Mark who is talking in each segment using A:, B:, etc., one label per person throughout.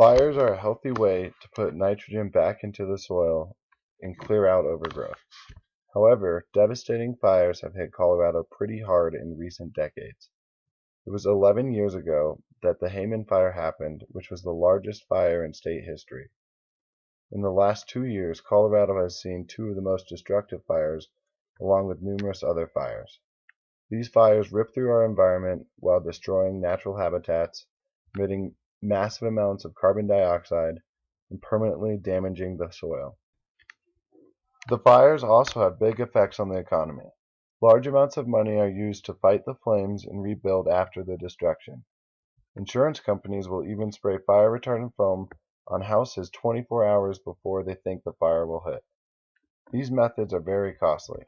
A: Fires are a healthy way to put nitrogen back into the soil and clear out overgrowth. However, devastating fires have hit Colorado pretty hard in recent decades. It was 11 years ago that the Hayman Fire happened, which was the largest fire in state history. In the last 2 years, Colorado has seen two of the most destructive fires, along with numerous other fires. These fires rip through our environment while destroying natural habitats, emitting massive amounts of carbon dioxide, and permanently damaging the soil. The fires also have big effects on the economy. Large amounts of money are used to fight the flames and rebuild after the destruction. Insurance companies will even spray fire retardant foam on houses 24 hours before they think the fire will hit. These methods are very costly.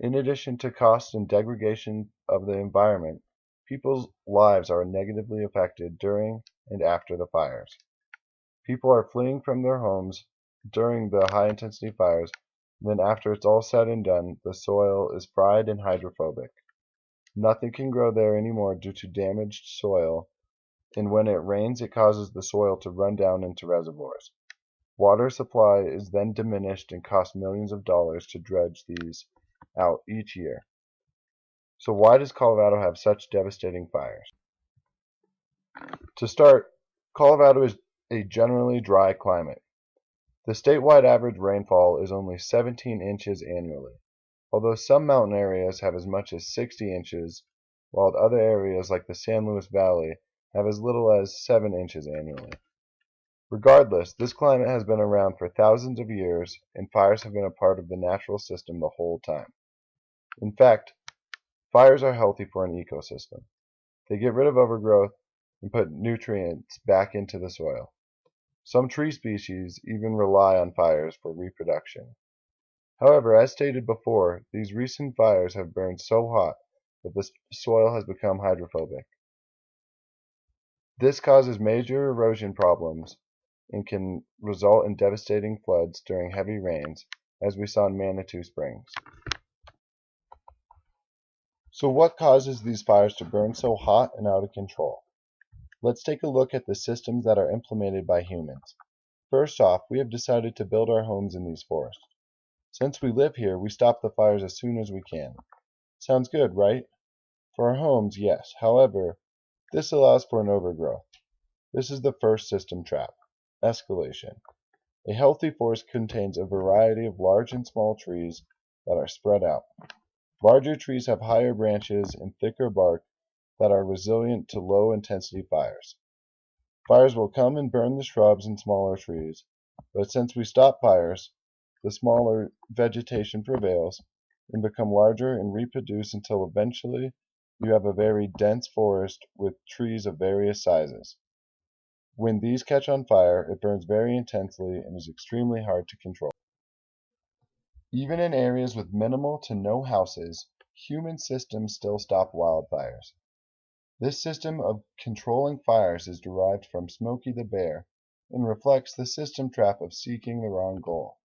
A: In addition to cost and degradation of the environment, people's lives are negatively affected during and after the fires. People are fleeing from their homes during the high-intensity fires, and then after it's all said and done, the soil is fried and hydrophobic. Nothing can grow there anymore due to damaged soil, and when it rains it causes the soil to run down into reservoirs. Water supply is then diminished and costs millions of dollars to dredge these out each year. So why does Colorado have such devastating fires? To start, Colorado is a generally dry climate. The statewide average rainfall is only 17 inches annually, although some mountain areas have as much as 60 inches, while other areas like the San Luis Valley have as little as 7 inches annually. Regardless, this climate has been around for thousands of years, and fires have been a part of the natural system the whole time. In fact, fires are healthy for an ecosystem. They get rid of overgrowth and put nutrients back into the soil. Some tree species even rely on fires for reproduction. However, as stated before, these recent fires have burned so hot that the soil has become hydrophobic. This causes major erosion problems and can result in devastating floods during heavy rains, as we saw in Manitou Springs. So what causes these fires to burn so hot and out of control? Let's take a look at the systems that are implemented by humans. First off, we have decided to build our homes in these forests. Since we live here, we stop the fires as soon as we can. Sounds good, right? For our homes, yes. However, this allows for an overgrowth. This is the first system trap: escalation. A healthy forest contains a variety of large and small trees that are spread out. Larger trees have higher branches and thicker bark that are resilient to low-intensity fires. Fires will come and burn the shrubs and smaller trees, but since we stop fires, the smaller vegetation prevails and become larger and reproduce until eventually you have a very dense forest with trees of various sizes. When these catch on fire, it burns very intensely and is extremely hard to control. Even in areas with minimal to no houses, human systems still stop wildfires. This system of controlling fires is derived from Smokey the Bear and reflects the system trap of seeking the wrong goal.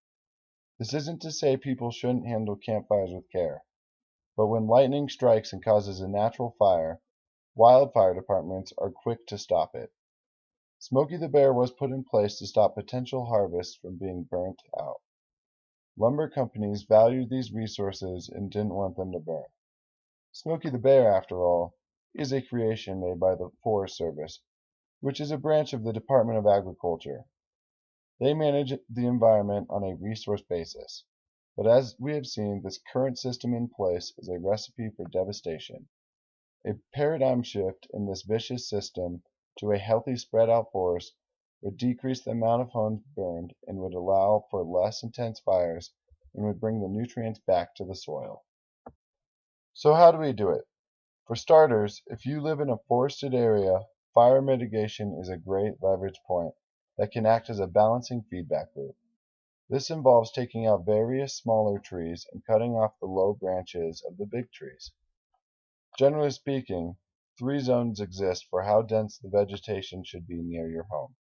A: This isn't to say people shouldn't handle campfires with care, but when lightning strikes and causes a natural fire, wildfire departments are quick to stop it. Smokey the Bear was put in place to stop potential harvests from being burnt out. Lumber companies valued these resources and didn't want them to burn. Smokey the Bear, after all, is a creation made by the Forest Service, which is a branch of the Department of Agriculture. They manage the environment on a resource basis. But as we have seen, this current system in place is a recipe for devastation. A paradigm shift in this vicious system to a healthy spread out forest would decrease the amount of homes burned and would allow for less intense fires and would bring the nutrients back to the soil. So how do we do it? For starters, if you live in a forested area, fire mitigation is a great leverage point that can act as a balancing feedback loop. This involves taking out various smaller trees and cutting off the low branches of the big trees. Generally speaking, 3 zones exist for how dense the vegetation should be near your home.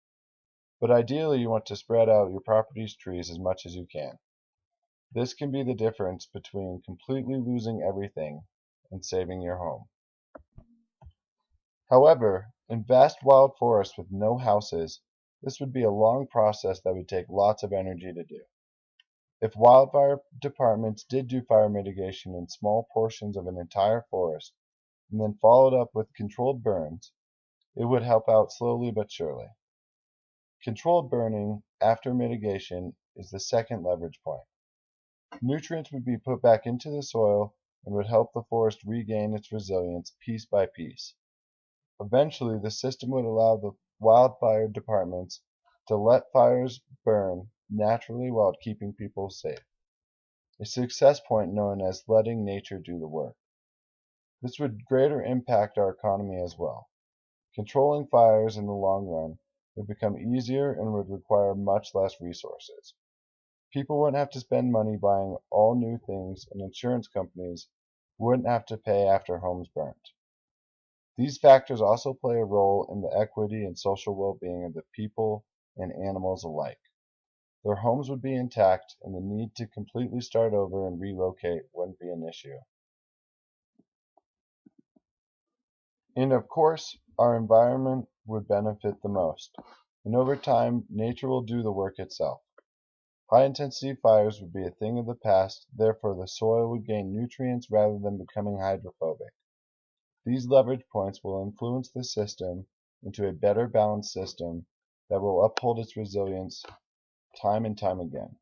A: But ideally you want to spread out your property's trees as much as you can. This can be the difference between completely losing everything and saving your home. However, in vast wild forests with no houses, This would be a long process that would take lots of energy to do. If wildfire departments did do fire mitigation in small portions of an entire forest and then followed up with controlled burns, it would help out slowly but surely. Controlled burning after mitigation is the second leverage point. Nutrients would be put back into the soil and would help the forest regain its resilience piece by piece. Eventually, the system would allow the wildfire departments to let fires burn naturally while keeping people safe. A success point known as letting nature do the work. This would greater impact our economy as well. Controlling fires in the long run would become easier and would require much less resources. People wouldn't have to spend money buying all new things, and insurance companies wouldn't have to pay after homes burnt. These factors also play a role in the equity and social well-being of the people and animals alike. Their homes would be intact, and the need to completely start over and relocate wouldn't be an issue. And of course, our environment would benefit the most, and over time, nature will do the work itself. High-intensity fires would be a thing of the past, therefore the soil would gain nutrients rather than becoming hydrophobic. These leverage points will influence the system into a better balanced system that will uphold its resilience time and time again.